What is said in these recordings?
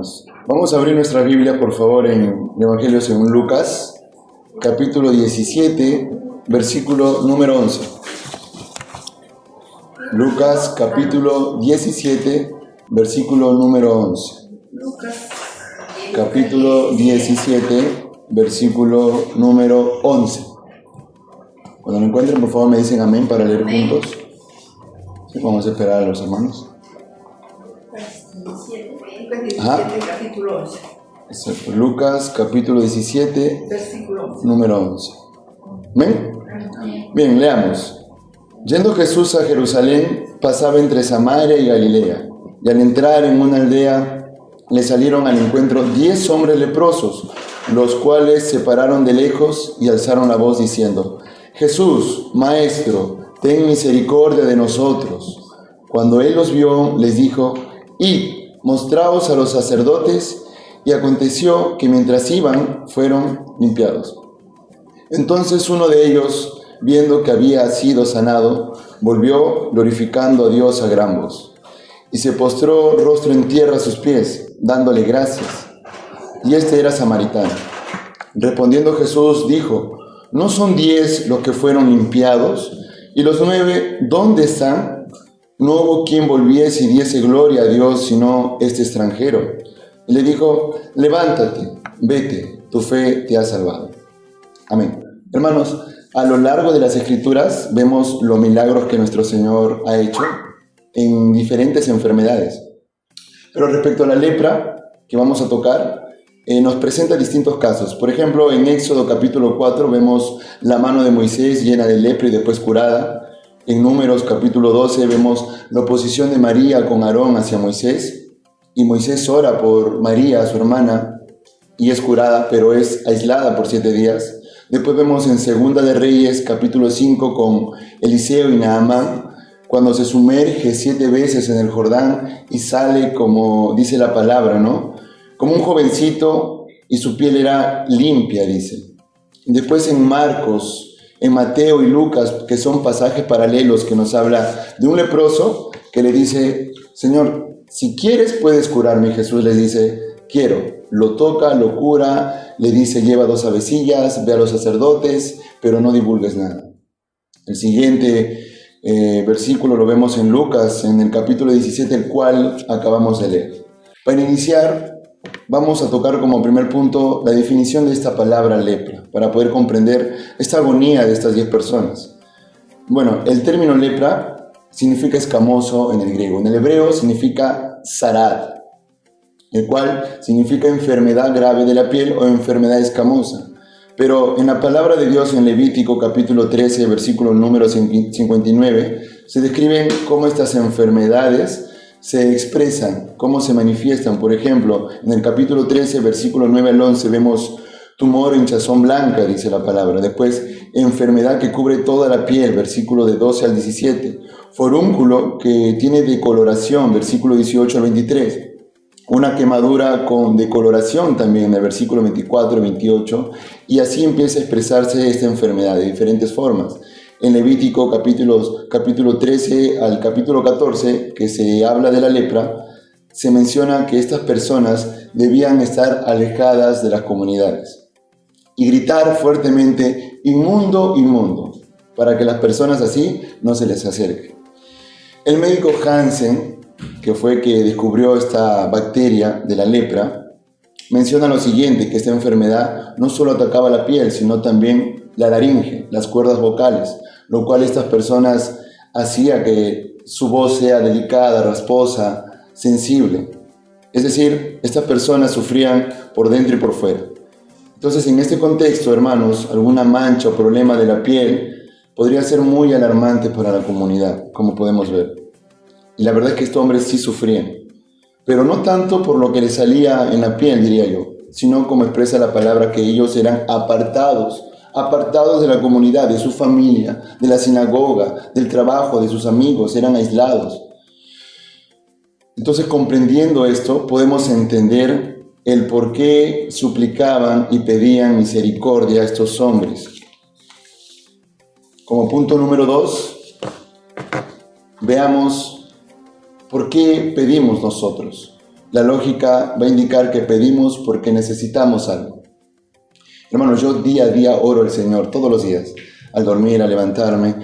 hermanos. Vamos a abrir nuestra Biblia, por favor, en el Evangelio según Lucas, capítulo 17, versículo número 11. Lucas, capítulo 17, versículo número 11. Capítulo 17, versículo número 11. Cuando lo encuentren, por favor, me dicen amén para leer juntos. Sí, vamos a esperar a los hermanos. Capítulo 11. Exacto. Lucas, capítulo 17, Versículo 11. número 11. ¿Ven? Bien, leamos. Yendo Jesús a Jerusalén, pasaba entre Samaria y Galilea, y al entrar en una aldea, le salieron al encuentro 10 hombres leprosos, los cuales se pararon de lejos y alzaron la voz diciendo: Jesús, Maestro, ten misericordia de nosotros. Cuando él los vio, les dijo: Id, mostraos a los sacerdotes. Y aconteció que mientras iban, fueron limpiados. Entonces uno de ellos, viendo que había sido sanado, volvió glorificando a Dios a gran voz, y se postró rostro en tierra a sus pies, dándole gracias. Y este era samaritano. Respondiendo Jesús dijo: ¿No son 10 los que fueron limpiados? ¿Y los 9 dónde están? No hubo quien volviese y diese gloria a Dios, sino este extranjero. Y le dijo: levántate, vete, tu fe te ha salvado. Amén. Hermanos, a lo largo de las Escrituras vemos los milagros que nuestro Señor ha hecho en diferentes enfermedades. Pero respecto a la lepra, que vamos a tocar, nos presenta distintos casos. Por ejemplo, en Éxodo capítulo 4 vemos la mano de Moisés llena de lepra y después curada. En Números capítulo 12 vemos la oposición de María con Aarón hacia Moisés. Y Moisés ora por María, su hermana, y es curada, pero es aislada por 7 días. Después vemos en Segunda de Reyes, capítulo 5, con Eliseo y Naamán, cuando se sumerge 7 veces en el Jordán y sale, como dice la palabra, ¿no? Como un jovencito, y su piel era limpia, dice. Después en Marcos, en Mateo y Lucas, que son pasajes paralelos que nos habla de un leproso que le dice: Señor, si quieres puedes curarme. Y Jesús le dice: quiero. Lo toca, lo cura, le dice: lleva 2 avecillas, ve a los sacerdotes, pero no divulgues nada. El siguiente versículo lo vemos en Lucas, en el capítulo 17, el cual acabamos de leer. Para iniciar, vamos a tocar como primer punto la definición de esta palabra lepra, para poder comprender esta agonía de estas 10 personas. Bueno, el término lepra significa escamoso en el griego. En el hebreo significa sarad, el cual significa enfermedad grave de la piel o enfermedad escamosa. Pero en la palabra de Dios en Levítico capítulo 13, versículo número 59, se describen cómo estas enfermedades se expresan, cómo se manifiestan. Por ejemplo, en el capítulo 13, versículo 9 al 11, vemos tumor o hinchazón blanca, dice la palabra. Después, enfermedad que cubre toda la piel, versículo de 12 al 17. Forúnculo que tiene decoloración, versículo 18 al 23. Una quemadura con decoloración también, en el versículo 24 y 28. Y así empieza a expresarse esta enfermedad de diferentes formas. En Levítico capítulo 13 al capítulo 14, que se habla de la lepra, se menciona que estas personas debían estar alejadas de las comunidades y gritar fuertemente: inmundo, inmundo, para que las personas así no se les acerquen. El médico Hansen, que fue que descubrió esta bacteria de la lepra, menciona lo siguiente: que esta enfermedad no solo atacaba la piel, sino también la laringe, las cuerdas vocales, lo cual estas personas hacía que su voz sea delicada, rasposa, sensible. Es decir, estas personas sufrían por dentro y por fuera. Entonces, en este contexto, hermanos, alguna mancha o problema de la piel podría ser muy alarmante para la comunidad, como podemos ver. Y la verdad es que estos hombres sí sufrían, pero no tanto por lo que les salía en la piel, diría yo, sino como expresa la palabra, que ellos eran apartados de la comunidad, de su familia, de la sinagoga, del trabajo, de sus amigos, eran aislados. Entonces, comprendiendo esto, podemos entender el por qué suplicaban y pedían misericordia a estos hombres. Como punto número 2, veamos por qué pedimos nosotros. la lógica va a indicar que pedimos porque necesitamos algo. Hermanos, yo día a día oro al Señor, todos los días, al dormir, al levantarme,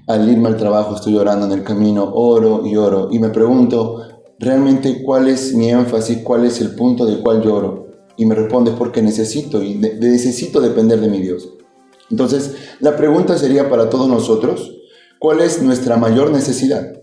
al irme al trabajo, estoy orando en el camino, oro, y me pregunto realmente cuál es mi énfasis, cuál es el punto del cual yo oro. Y me responde, porque necesito, y necesito depender de mi Dios. Entonces, la pregunta sería para todos nosotros, ¿cuál es nuestra mayor necesidad?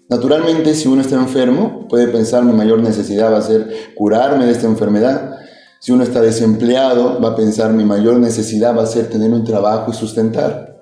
Naturalmente, si uno está enfermo, puede pensar mi mayor necesidad va a ser curarme de esta enfermedad. Si uno está desempleado, va a pensar mi mayor necesidad va a ser tener un trabajo y sustentar.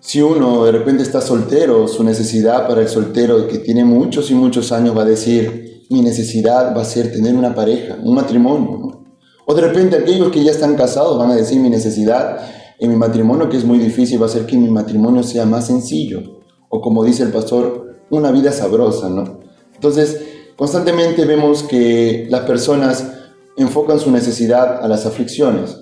Si uno de repente está soltero, su necesidad para el soltero que tiene muchos y muchos años va a decir, mi necesidad va a ser tener una pareja, un matrimonio, ¿no? O de repente aquellos que ya están casados van a decir, mi necesidad en mi matrimonio, que es muy difícil, va a ser que mi matrimonio sea más sencillo. O como dice el pastor, una vida sabrosa, ¿no? Entonces, constantemente vemos que las personas enfocan su necesidad a las aflicciones.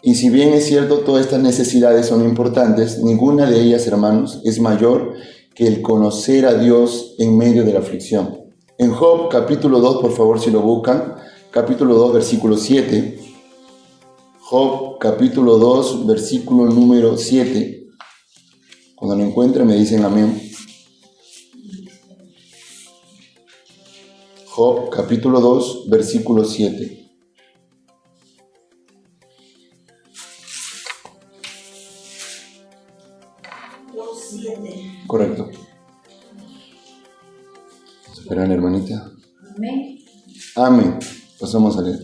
Y si bien es cierto, todas estas necesidades son importantes, ninguna de ellas, hermanos, es mayor que el conocer a Dios en medio de la aflicción. En Job, capítulo 2, por favor, si lo buscan, capítulo 2, versículo 7. Job, capítulo 2, versículo número 7. Cuando lo encuentren me dicen amén. Job, capítulo 2, versículo 7. Correcto. Esperan, hermanita. Amén. Amén. Pasamos a leer.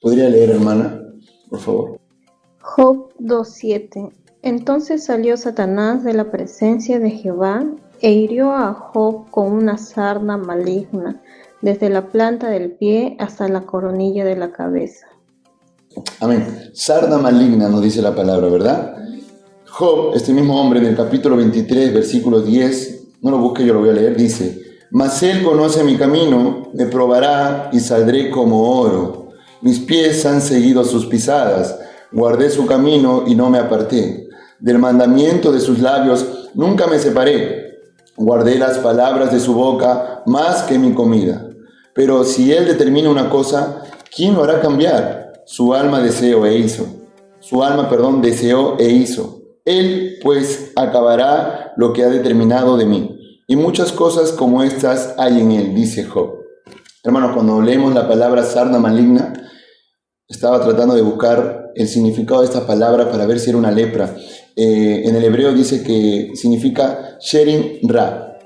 ¿Podría leer, hermana? Por favor. Job 2:7. Entonces salió Satanás de la presencia de Jehová e hirió a Job con una sarna maligna, desde la planta del pie hasta la coronilla de la cabeza. Amén. Sarna maligna nos dice la palabra, ¿verdad? Job, este mismo hombre del capítulo 23, versículo 10, no lo busque, yo lo voy a leer, dice, mas él conoce mi camino, me probará y saldré como oro. Mis pies han seguido sus pisadas, guardé su camino y no me aparté. Del mandamiento de sus labios nunca me separé. Guardé las palabras de su boca más que mi comida. Pero si él determina una cosa, ¿quién lo hará cambiar? Su alma deseó e hizo. Deseó e hizo. Él, pues, acabará lo que ha determinado de mí. Y muchas cosas como estas hay en él, dice Job. Hermanos, cuando leemos la palabra sarna maligna, estaba tratando de buscar el significado de esta palabra para ver si era una lepra. En el hebreo dice que significa sherin ra,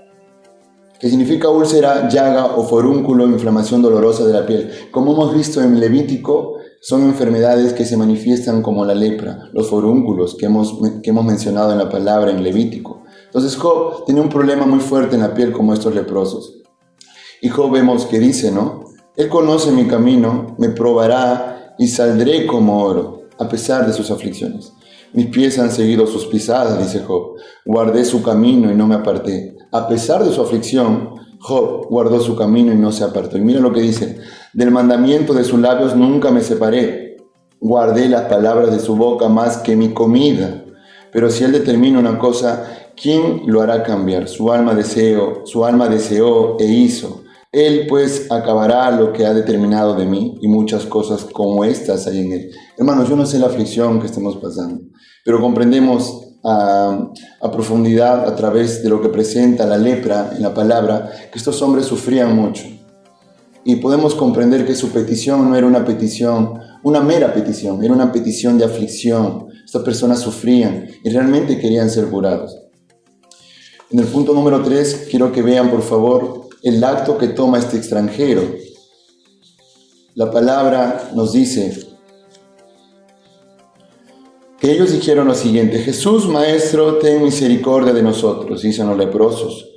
que significa úlcera, llaga o forúnculo, inflamación dolorosa de la piel. Como hemos visto en Levítico, son enfermedades que se manifiestan como la lepra, los forúnculos que hemos mencionado en la palabra en Levítico. Entonces Job tenía un problema muy fuerte en la piel como estos leprosos. Y Job vemos que dice, ¿no? Él conoce mi camino, me probará y saldré como oro, a pesar de sus aflicciones. Mis pies han seguido sus pisadas, dice Job. Guardé su camino y no me aparté. A pesar de su aflicción, Job guardó su camino y no se apartó. Y mira lo que dice. Del mandamiento de sus labios nunca me separé. Guardé las palabras de su boca más que mi comida. Pero si él determina una cosa, ¿quién lo hará cambiar? Su alma deseó e hizo. Él pues acabará lo que ha determinado de mí, y muchas cosas como estas hay en él. Hermanos, yo no sé la aflicción que estemos pasando, pero comprendemos a profundidad a través de lo que presenta la lepra en la palabra, que estos hombres sufrían mucho. Y podemos comprender que su petición no era una petición, una mera petición, era una petición de aflicción. Estas personas sufrían y realmente querían ser curados. En el punto número 3, quiero que vean, por favor, el acto que toma este extranjero. La palabra nos dice que ellos dijeron lo siguiente: Jesús, Maestro, ten misericordia de nosotros, dicen los leprosos.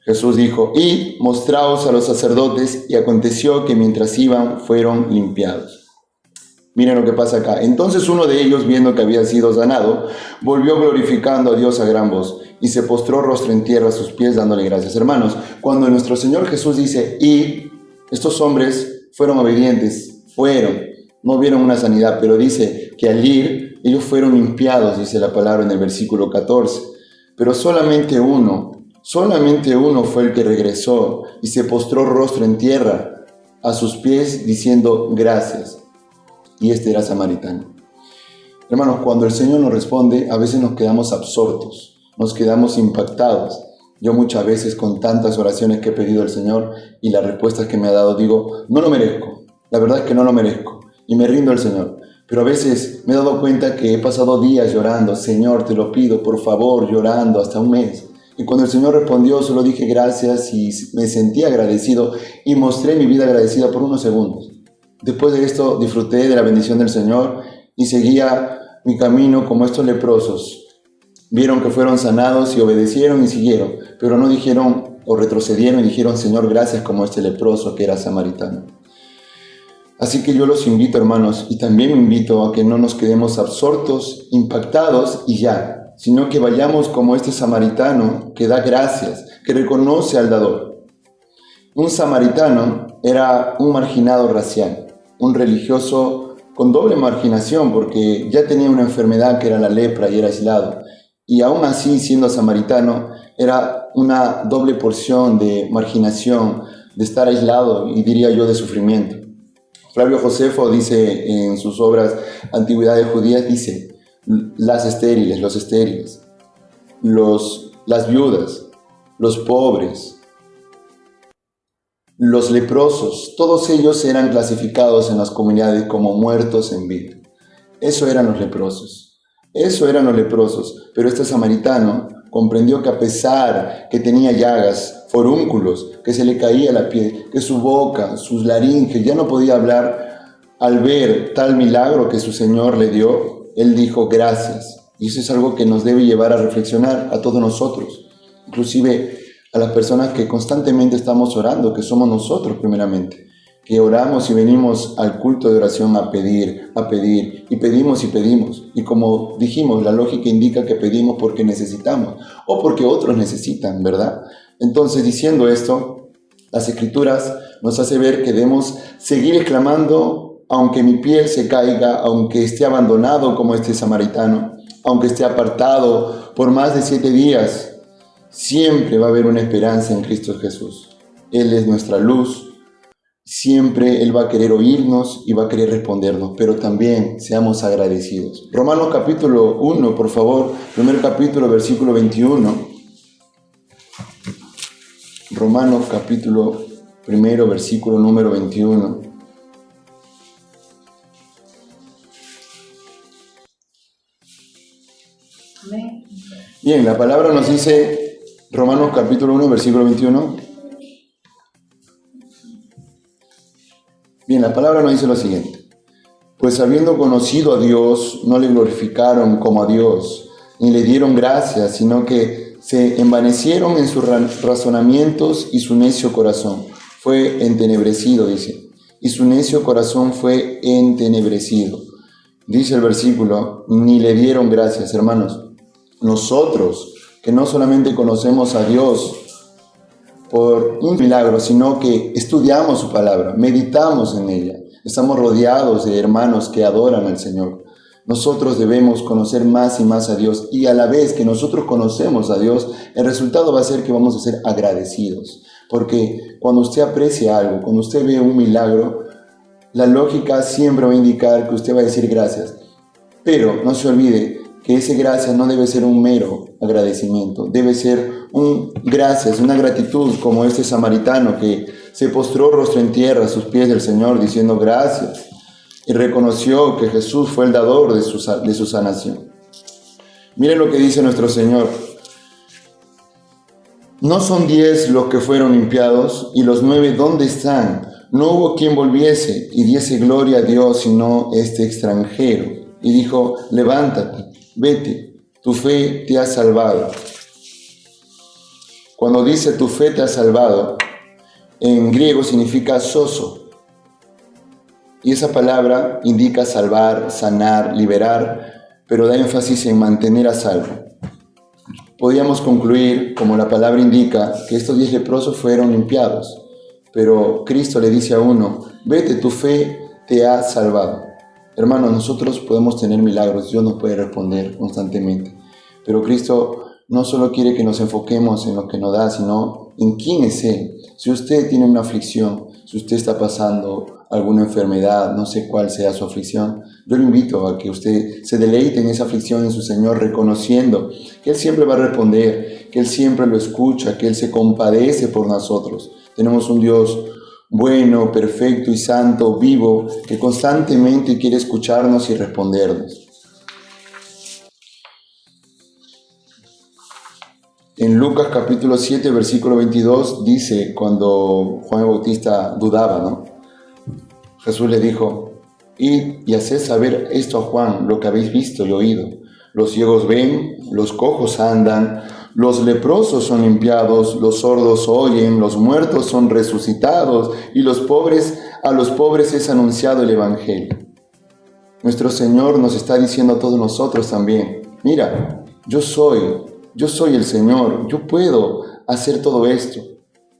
Jesús dijo: id, mostraos a los sacerdotes, y aconteció que mientras iban fueron limpiados. Miren lo que pasa acá. Entonces uno de ellos, viendo que había sido sanado, volvió glorificando a Dios a gran voz, y se postró rostro en tierra a sus pies dándole gracias. Hermanos, cuando nuestro Señor Jesús dice id, estos hombres fueron obedientes, no vieron una sanidad, pero dice que al ir, ellos fueron limpiados, dice la palabra en el versículo 14. Pero solamente uno Solamente uno fue el que regresó y se postró rostro en tierra a sus pies diciendo gracias. Y este era samaritano. Hermanos, cuando el Señor nos responde, a veces nos quedamos absortos, nos quedamos impactados. Yo muchas veces con tantas oraciones que he pedido al Señor y las respuestas que me ha dado, digo, no lo merezco. La verdad es que no lo merezco y me rindo al Señor. Pero a veces me he dado cuenta que he pasado días llorando, Señor, te lo pido, por favor, llorando hasta un mes. Y cuando el Señor respondió, solo dije gracias y me sentí agradecido y mostré mi vida agradecida por unos segundos. Después de esto disfruté de la bendición del Señor y seguía mi camino como estos leprosos. Vieron que fueron sanados y obedecieron y siguieron, pero no dijeron o retrocedieron y dijeron, Señor, gracias, como este leproso que era samaritano. Así que yo los invito, hermanos, y también me invito a que no nos quedemos absortos, impactados y ya, sino que vayamos como este samaritano que da gracias, que reconoce al dador. Un samaritano era un marginado racial, un religioso con doble marginación porque ya tenía una enfermedad que era la lepra y era aislado. Y aún así, siendo samaritano, era una doble porción de marginación, de estar aislado y diría yo de sufrimiento. Flavio Josefo dice en sus obras Antigüedades Judías, dice, las estériles, los estériles, las viudas, los pobres, los leprosos, todos ellos eran clasificados en las comunidades como muertos en vida. Eso eran los leprosos. Pero este samaritano comprendió que a pesar que tenía llagas, forúnculos, que se le caía la piel, que su boca, sus laringes ya no podía hablar, al ver tal milagro que su Señor le dio, él dijo gracias. Y eso es algo que nos debe llevar a reflexionar a todos nosotros, inclusive a las personas que constantemente estamos orando, que somos nosotros primeramente, que oramos y venimos al culto de oración a pedir, y pedimos. Y como dijimos, la lógica indica que pedimos porque necesitamos o porque otros necesitan, ¿verdad? Entonces, diciendo esto, las Escrituras nos hace ver que debemos seguir exclamando, aunque mi piel se caiga, aunque esté abandonado como este samaritano, aunque esté apartado por más de 7 días, siempre va a haber una esperanza en Cristo Jesús. Él es nuestra luz. Siempre Él va a querer oírnos y va a querer respondernos, pero también seamos agradecidos. Romanos capítulo 1, por favor, primer capítulo, versículo 21. Romanos capítulo primero, versículo número 21. Amén. Bien, la palabra nos dice, Romanos capítulo 1, versículo 21. Bien, la palabra nos dice lo siguiente. Pues habiendo conocido a Dios, no le glorificaron como a Dios, ni le dieron gracias, sino que se envanecieron en sus razonamientos y su necio corazón fue entenebrecido, dice. Y su necio corazón fue entenebrecido. Dice el versículo, ni le dieron gracias, hermanos. Nosotros, que no solamente conocemos a Dios por un milagro, sino que estudiamos su palabra, meditamos en ella, estamos rodeados de hermanos que adoran al Señor. Nosotros debemos conocer más y más a Dios, y a la vez que nosotros conocemos a Dios, el resultado va a ser que vamos a ser agradecidos, porque cuando usted aprecia algo, cuando usted ve un milagro, la lógica siempre va a indicar que usted va a decir gracias, pero no se olvide que ese gracias no debe ser un mero agradecimiento, debe ser un gracias, una gratitud como este samaritano que se postró rostro en tierra a sus pies del Señor diciendo gracias y reconoció que Jesús fue el dador de su sanación. Miren lo que dice nuestro Señor. ¿No son 10 los que fueron limpiados y los 9 dónde están? No hubo quien volviese y diese gloria a Dios sino este extranjero. Y dijo, levántate, vete, tu fe te ha salvado. Cuando dice tu fe te ha salvado, en griego significa sozo. Y esa palabra indica salvar, sanar, liberar, pero da énfasis en mantener a salvo. Podríamos concluir, como la palabra indica, que estos 10 leprosos fueron limpiados, pero Cristo le dice a uno, vete, tu fe te ha salvado. Hermanos, nosotros podemos tener milagros, Dios nos puede responder constantemente, pero Cristo no solo quiere que nos enfoquemos en lo que nos da, sino en quién es Él. Si usted tiene una aflicción, si usted está pasando alguna enfermedad, no sé cuál sea su aflicción, yo le invito a que usted se deleite en esa aflicción en su Señor, reconociendo que Él siempre va a responder, que Él siempre lo escucha, que Él se compadece por nosotros. Tenemos un Dios bueno, perfecto y santo, vivo, que constantemente quiere escucharnos y respondernos. En Lucas capítulo 7, versículo 22, dice, cuando Juan el Bautista dudaba, ¿no? Jesús le dijo, id y haced saber esto a Juan, lo que habéis visto y oído. Los ciegos ven, los cojos andan, los leprosos son limpiados, los sordos oyen, los muertos son resucitados y a los pobres es anunciado el Evangelio. Nuestro Señor nos está diciendo a todos nosotros también, mira, yo soy el Señor, yo puedo hacer todo esto,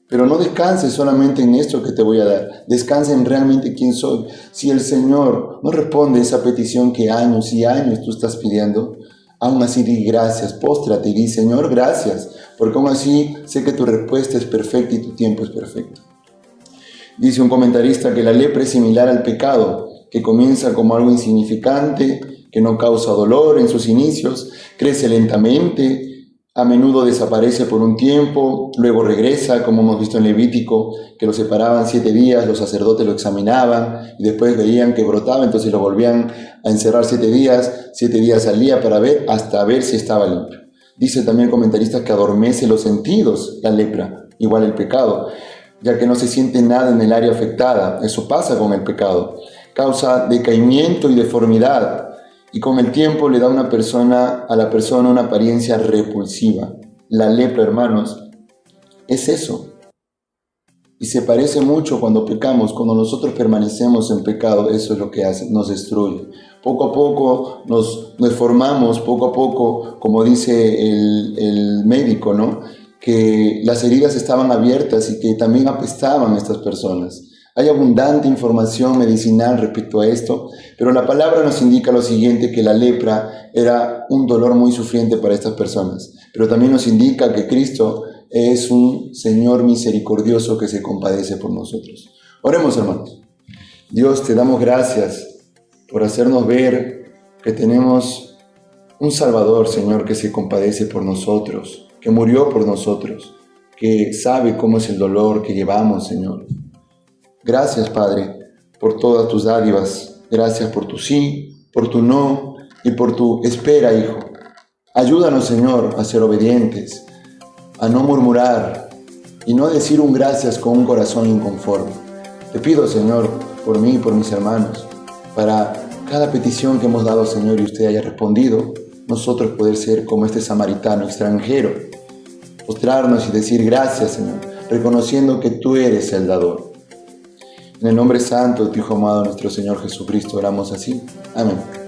pero no descanses solamente en esto que te voy a dar, descansa en realmente quién soy. Si el Señor no responde esa petición que años y años tú estás pidiendo, aún así di gracias, póstrate y di, Señor, gracias, porque aún así sé que tu respuesta es perfecta y tu tiempo es perfecto. Dice un comentarista que la lepra es similar al pecado, que comienza como algo insignificante, que no causa dolor en sus inicios, crece lentamente, a menudo desaparece por un tiempo, luego regresa, como hemos visto en Levítico, que lo separaban 7 días, los sacerdotes lo examinaban y después veían que brotaba, entonces lo volvían a encerrar 7 días al día para ver, hasta ver si estaba limpio. Dice también el comentarista que adormece los sentidos la lepra, igual el pecado, ya que no se siente nada en el área afectada. Eso pasa con el pecado. Causa decaimiento y deformidad. Y con el tiempo le da a la persona una apariencia repulsiva. La lepra, hermanos, es eso. Y se parece mucho cuando pecamos, cuando nosotros permanecemos en pecado, eso es lo que hace, nos destruye. Poco a poco nos formamos, poco a poco, como dice el médico, ¿no? Que las heridas estaban abiertas y que también apestaban a estas personas. Hay abundante información medicinal respecto a esto, pero la palabra nos indica lo siguiente, que la lepra era un dolor muy sufriente para estas personas, pero también nos indica que Cristo es un Señor misericordioso que se compadece por nosotros. Oremos, hermanos. Dios, te damos gracias por hacernos ver que tenemos un Salvador, Señor, que se compadece por nosotros, que murió por nosotros, que sabe cómo es el dolor que llevamos, Señor. Gracias, Padre, por todas tus dádivas. Gracias por tu sí, por tu no y por tu espera, Hijo. Ayúdanos, Señor, a ser obedientes, a no murmurar y no decir un gracias con un corazón inconforme. Te pido, Señor, por mí y por mis hermanos, para cada petición que hemos dado, Señor, y usted haya respondido, nosotros poder ser como este samaritano extranjero, postrarnos y decir gracias, Señor, reconociendo que tú eres el dador. En el nombre santo de tu Hijo amado, nuestro Señor Jesucristo, oramos así. Amén.